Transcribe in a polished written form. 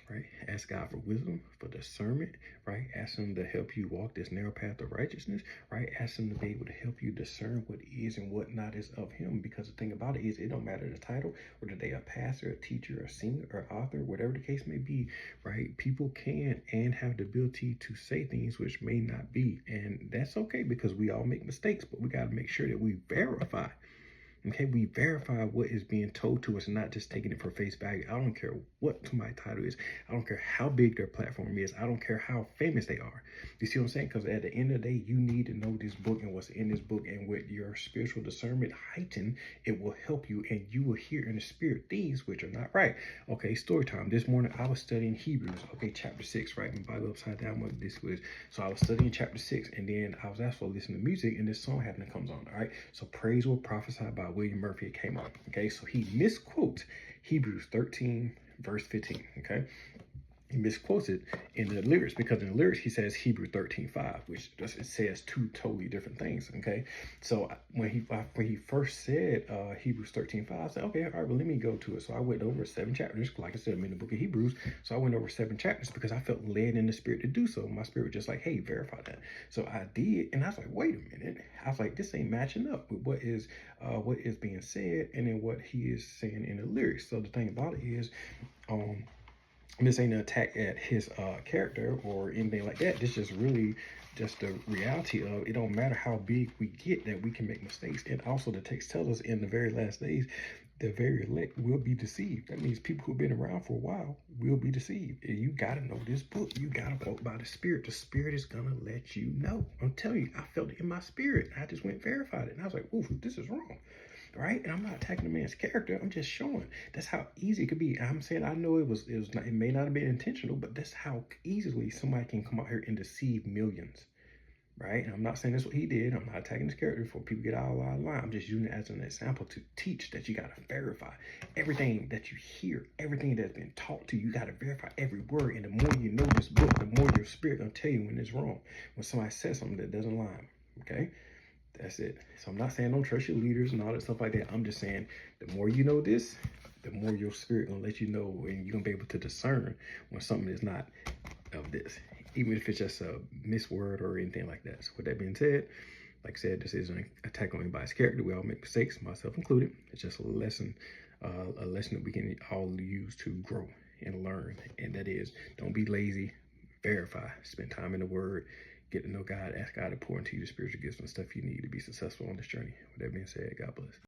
right? Ask God for wisdom, for discernment, right? Ask him to help you walk this narrow path of righteousness, right? Ask him to be able to help you discern what is and what not is of him. Because the thing about it is, it don't matter the title, whether they a pastor, a teacher, a singer, or author, whatever the case may be, right? People can and have the ability to say things which may not be. And that's okay because we all make mistakes, but we got to make sure that we verify. Okay, we verify what is being told to us and not just taking it for face value. I don't care what my title is. I don't care how big their platform is. I don't care how famous they are. You see what I'm saying? Because at the end of the day, you need to know this book and what's in this book. And with your spiritual discernment heightened, it will help you and you will hear in the spirit things which are not right. Okay, story time. This morning I was studying Hebrews. Okay, chapter 6, right? My Bible upside down, what this was. So I was studying chapter 6 and then I was also listening to music and this song happened to comes on. All right. So praise will prophesy by William Murphy. It came up. Okay, so he misquotes Hebrews 13, verse 15. Okay, he misquotes it in the lyrics because in the lyrics he says Hebrews 13:5, which just it says two totally different things. Okay, so when he first said Hebrews 13:5, I said, okay, all right, well let me go to it. So I went over 7 chapters. Like I said, I'm in the book of Hebrews, so I went over 7 chapters because I felt led in the spirit to do so. My spirit was just like, hey, verify that. So I did, and I was like, wait a minute. I was like, this ain't matching up with what is being said and then what he is saying in the lyrics. So the thing about it is, this ain't an attack at his character or anything like that. This just really just the reality of it don't matter how big we get that we can make mistakes. And also the text tells us in the very last days, the very elect will be deceived. That means people who've been around for a while will be deceived. And you got to know this book. You got to walk by the spirit. The spirit is going to let you know. I'm telling you, I felt it in my spirit. I just went and verified it. And I was like, ooh, this is wrong. Right? And I'm not attacking the man's character. I'm just showing that's how easy it could be. I'm saying I know it was not, it may not have been intentional, but that's how easily somebody can come out here and deceive millions. Right? And I'm not saying that's what he did. I'm not attacking his character before people get out of line. I'm just using it as an example to teach that you got to verify everything that you hear, everything that's been taught to you. You got to verify every word. And the more you know this book, the more your spirit gonna tell you when it's wrong. When somebody says something that doesn't line. Okay? That's it. So I'm not saying don't trust your leaders and all that stuff like that. I'm just saying the more you know this, the more your spirit gonna let you know, and you're gonna be able to discern when something is not of this, even if it's just a misword or anything like that. So with that being said, like I said, this isn't an attack on anybody's character. We all make mistakes, myself included. It's just a lesson that we can all use to grow and learn. And that is, don't be lazy, verify, spend time in the word, get to know God, ask God to pour into you the spiritual gifts and stuff you need to be successful on this journey. With that being said, God bless.